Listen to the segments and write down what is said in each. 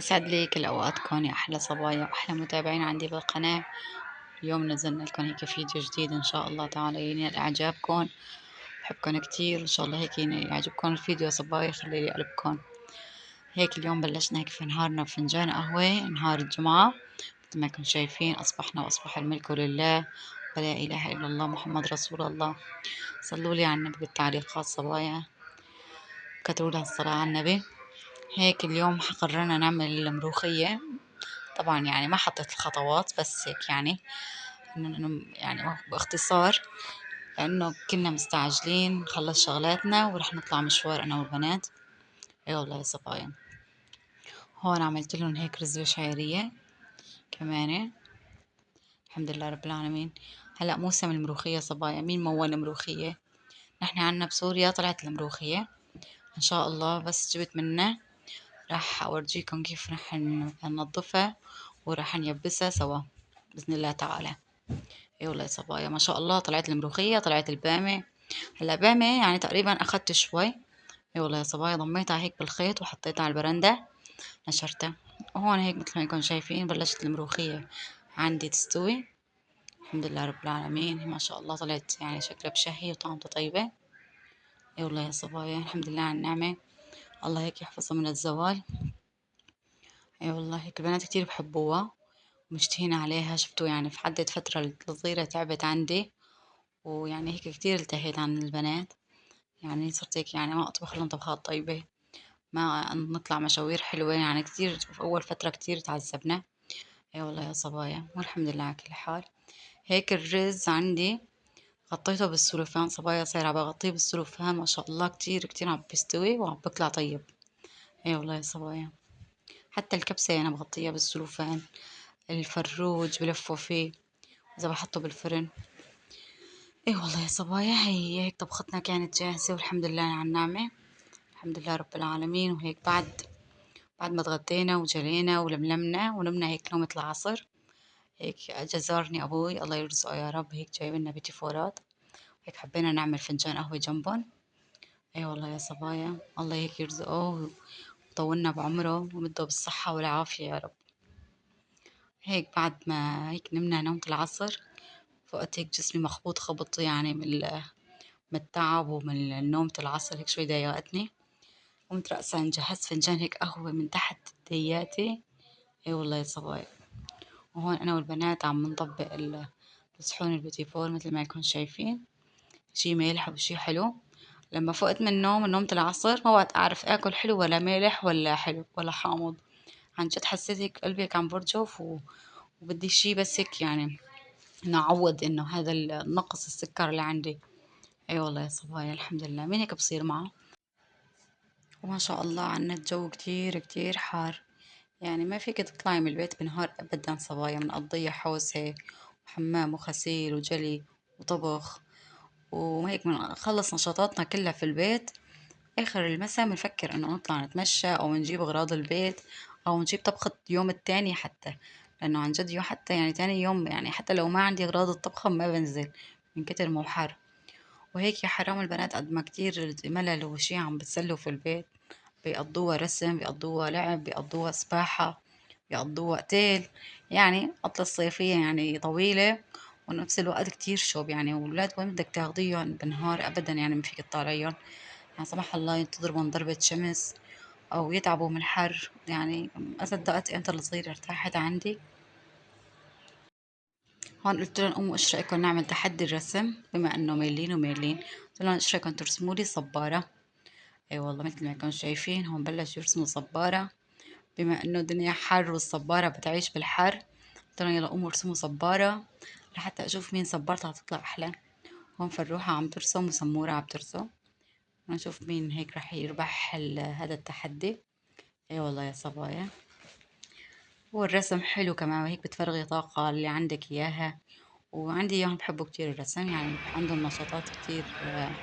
يسعد لي كل أوقاتكم يا أحلى صبايا وأحلى متابعين عندي بالقناة. اليوم نزلنا لكم هيك فيديو جديد إن شاء الله تعالى ينال إعجابكم. بحبكم كتير إن شاء الله هيك يعجبكم الفيديو صبايا يخلي لي قلبكم. هيك اليوم بلشنا هيك في نهارنا بفنجان قهوة نهار الجمعة. مثل ما كنتم شايفين أصبحنا وأصبح الملك لله ولا إله إلا الله محمد رسول الله. صلوا لي على النبي بالتعليقات صبايا، كتبوا لها الصلاة على النبي. هيك اليوم قررنا نعمل الملوخية. طبعا يعني ما حطيت الخطوات بس هيك يعني يعني باختصار، لأنه كنا مستعجلين نخلص شغلاتنا ورح نطلع مشوار أنا والبنات. اي والله يا صبايا. هون عملت لهم هيك رز بشعرية كمان. الحمد لله رب العالمين. هلأ موسم الملوخية صبايا، مين مول الملوخية؟ نحن عنا بسوريا طلعت الملوخية إن شاء الله، بس جبت منه راح أورجيكم كيف راح ننظفها وراح نيبسها سوا بإذن الله تعالى. اي والله يا صبايا ما شاء الله، طلعت الملوخية طلعت البامة. هلا بامة يعني تقريبا أخدت شوي. اي والله يا صبايا ضميتها هيك بالخيط وحطيتها على البرندة نشرتها. وهون هيك مثل ما انكم شايفين بلشت الملوخية عندي تستوي. الحمد لله رب العالمين ما شاء الله طلعت يعني شكلها بشهي وطعمتها طيبة. اي والله يا صبايا الحمد لله على النعمة. الله هيك يحفظها من الزوال. اي والله هيك البنات كتير بحبوها ومشتهين عليها. شفتوا يعني في حدة فترة الصغيرة تعبت عندي، ويعني هيك كتير التهيت عن البنات. يعني صرت هيك يعني ما أطبخ لهم طبخات طيبة، ما نطلع مشاوير حلوة. يعني كتير في أول فترة كتير تعذبنا. اي والله يا صبايا والحمد لله على كل حال. هيك الرز عندي غطيته بالسلوفان صبايا، صاير عم بغطيه بالسلوفان ما شاء الله كتير كتير عم بيستوي وعم بيطلع طيب. اي والله يا صبايا. حتى الكبسة أنا بغطيها بالسلوفان. الفروج بلفه فيه إذا بحطه بالفرن. اي والله يا صبايا هي هيك طبختنا كانت جاهزة والحمد لله على النعمة. الحمد لله رب العالمين. وهيك بعد ما تغدينا وجرينا ولملمنا ونمنا هيك نومة العصر، هيك اجى زارني ابوي الله يرزقه يا رب، هيك جايب لنا بيتي فورات. هيك حبينا نعمل فنجان قهوة جنبن. اي والله يا صبايا الله هيك يرزقه ويطولنا بعمره ومده بالصحة والعافية يا رب. هيك بعد ما هيك نمنا نومة العصر فقت هيك جسمي مخبوط خبط يعني من التعب ومن نومة العصر، هيك شوي ضايقتني. قمت رأسا جهزت فنجان هيك قهوة من تحت دياتي. اي والله يا صبايا. وهون أنا والبنات عم نطبق الصحون البيتي فور مثل ما يكون شايفين، شي مالح وشي حلو. لما فقت من النوم من نومة العصر ما وقت أعرف آكل حلو ولا مالح ولا حلو ولا حامض. عن جد حسيت هيك قلبي هيك عم برجف وبدي شي بس هيك يعني نعوض إنه هذا النقص السكر اللي عندي. أي والله يا صبايا الحمد لله مين هيك بصير معه. وما شاء الله عنا الجو كتير كتير حار. يعني ما فيك تطلعي من البيت بنهار أبدا صبايا، بنقضيها حوس هيك وحمام وغسيل وجلي وطبخ وهيك بنخلص نشاطاتنا كلها في البيت. آخر المساء بنفكر إنه نطلع نتمشى أو نجيب أغراض البيت أو نجيب طبخة يوم التاني حتى، لأنه عن جد يوم حتى يعني تاني يوم يعني حتى لو ما عندي أغراض الطبخة ما بنزل من كتر ما هو حر. وهيك يا حرام البنات قد ما كتير ملل وشي عم بتسلوا في البيت، بيقضوها رسم بيقضوها لعب بيقضوها سباحة بيقضوها قتال. يعني عطلة الصيفية يعني طويلة ونفس الوقت كتير شوب. يعني والولاد وين بدك تاخديهم بالنهار أبدا، يعني ما فيك تطالعيهم يعني سمح الله ينتضربوا من ضربة شمس أو يتعبوا من الحر. يعني ما صدقت إمتى الصغيرة ارتاحت عندي. هون قلت لهم قوموا ايش رأيكم نعمل تحدي الرسم بما إنه مايلين ومايلين. قلت لهم ايش رأيكم ترسموا لي صبارة. اي والله مثل ما كانوا شايفين هون بلشوا يرسموا صبارة. بما انه الدنيا حر والصبارة بتعيش بالحر قلت لهم يلا قوموا ارسموا صبارة لحتى اشوف مين صبارتها هتطلع احلى. هون فروحة عم ترسم وسمورة عم ترسم. نشوف مين هيك رح يربح هذا التحدي. اي والله يا صبايا. هو الرسم حلو كمان وهيك بتفرغي طاقة اللي عندك اياها. وعندي اياهم بحبوا كتير الرسم، يعني عندهم نشاطات كتير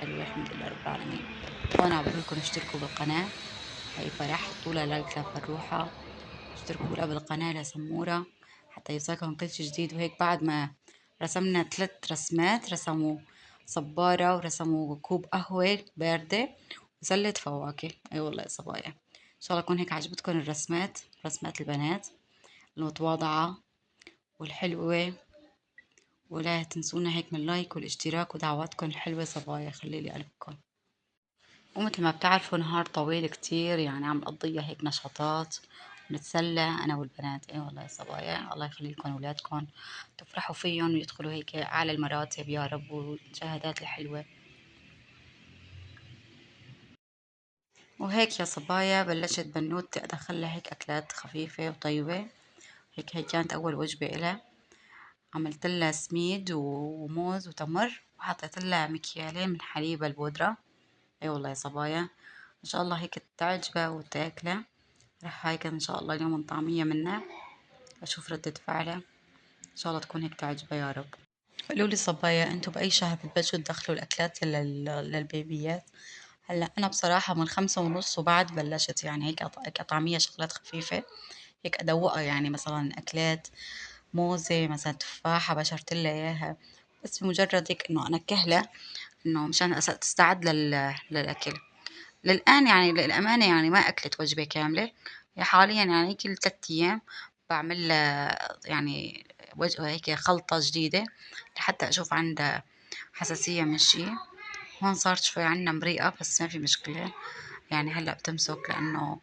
حلوة الحمد لله رب العالمين. وانا بقول لكم اشتركوا بالقناة. هي فرح حطوا لها لايك لفروحة، اشتركوا لها بالقناة لسمورة حتى يوصلكم كل شي جديد. وهيك بعد ما رسمنا 3 رسمات، رسموا صبارة ورسموا كوب قهوة باردة وسلة فواكه. اي والله يا صبايا شاء الله يكون هيك عجبتكم الرسمات، رسمات البنات المتواضعة والحلوة. ولا تنسونا هيك من اللايك والاشتراك ودعواتكم الحلوة صبايا، خليلي قلبكم. ومثل ما بتعرفوا نهار طويل كتير، يعني عم نقضيها هيك نشاطات ونتسلى أنا والبنات. إيه والله يا صبايا، الله يخلي لكم أولادكم، تفرحوا فيهم ويدخلوا هيك أعلى المراتب يا رب، والشهادات الحلوة. وهيك يا صبايا بلشت بنوتي أدخلها هيك أكلات خفيفة وطيبة. هي كانت أول وجبة إلها. عملت لها سميد وموز وتمر، وحطيت لها مكيالين من حليب البودرة. اي والله يا صبايا، ان شاء الله هيك تعجبها وتاكلها. رح هيك ان شاء الله اليوم طعمية منها، اشوف ردة فعلها، ان شاء الله تكون هيك تعجبها يا رب. قولوا لي صبايا، انتوا باي شهر بتبلشوا تدخلوا الاكلات للبيبيات؟ هلا انا بصراحة من 5:30 وبعد بلشت، يعني هيك طعمية شغلات خفيفة، هيك ادوقها، يعني مثلا اكلات موزة مثلا تفاحة بشرت لها اياها، بس بمجرد هيك انه انا كهلة، انه مشان تستعد للاكل. للآن يعني للأمانة يعني ما أكلت وجبة كاملة، هي حاليا يعني كل 3 أيام بعمل يعني وجبة هيك خلطة جديدة لحتى أشوف عندها حساسية من شي. هون صارت شوي عنا مريئة بس ما في مشكلة، يعني هلأ بتمسك لأنه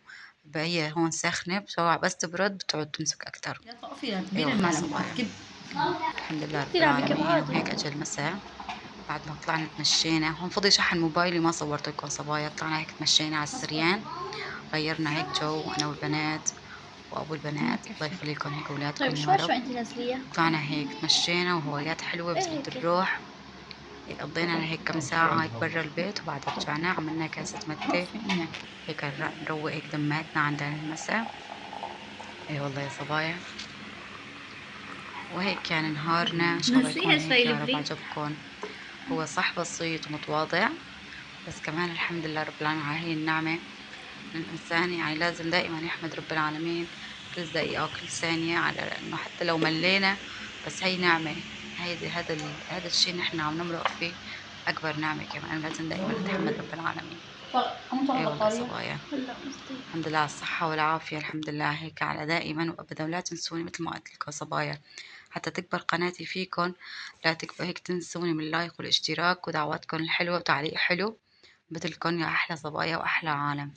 هي هون ساخنة، بس تبرد بتقعد تمسك أكتر. يا طافي لا أي كبير والله المعلم صبايا، كب. الحمد لله رب تلعبي العالمين. كبعض. وهيك أجل المساء بعد ما طلعنا تمشينا، هون فضي شحن موبايلي ما صورت لكم صبايا. طلعنا هيك تمشينا على السريان، غيرنا هيك جو أنا والبنات وأبو البنات، الله كفي. يخليكم هيك طيب أولادكم يا شو رب. انت نازليه؟ طلعنا هيك تمشينا وهوايات حلوة ايه بس بدها هيك. الروح. هيك قضينا هيك كم ساعة هيك برا البيت، وبعدها رجعنا عملنا كاسة متة، كفي منيح. هيك نروق هيك دماتنا عندنا المساء. اي والله يا صبايا، وهيك كان نهارنا، ان شاء الله نزليها يكون هيك شوي يا رب البريك. عجبكم. هو صح بسيط ومتواضع، بس كمان الحمد لله رب العالمين على هي النعمة. الإنسان يعني لازم دائما يحمد رب العالمين كل دقيقة وكل ثانية، على إنه حتى لو ملينا بس هي نعمة. هذا الشيء نحن عم نمرق فيه أكبر نعمة، كمان لازم دائما نتحمد رب العالمين. أمو طلع أي والله بطارية. صبايا، هلا قصدي. الحمد لله على الصحة والعافية، الحمد لله هيك على دائما وأبدا. ولا تنسوني مثل ما قلت لكم صبايا، حتى تكبر قناتي فيكم، لا تكبر هيك تنسوني من اللايك والاشتراك ودعواتكم الحلوة وتعليق حلو مثلكم يا أحلى صبايا وأحلى عالم.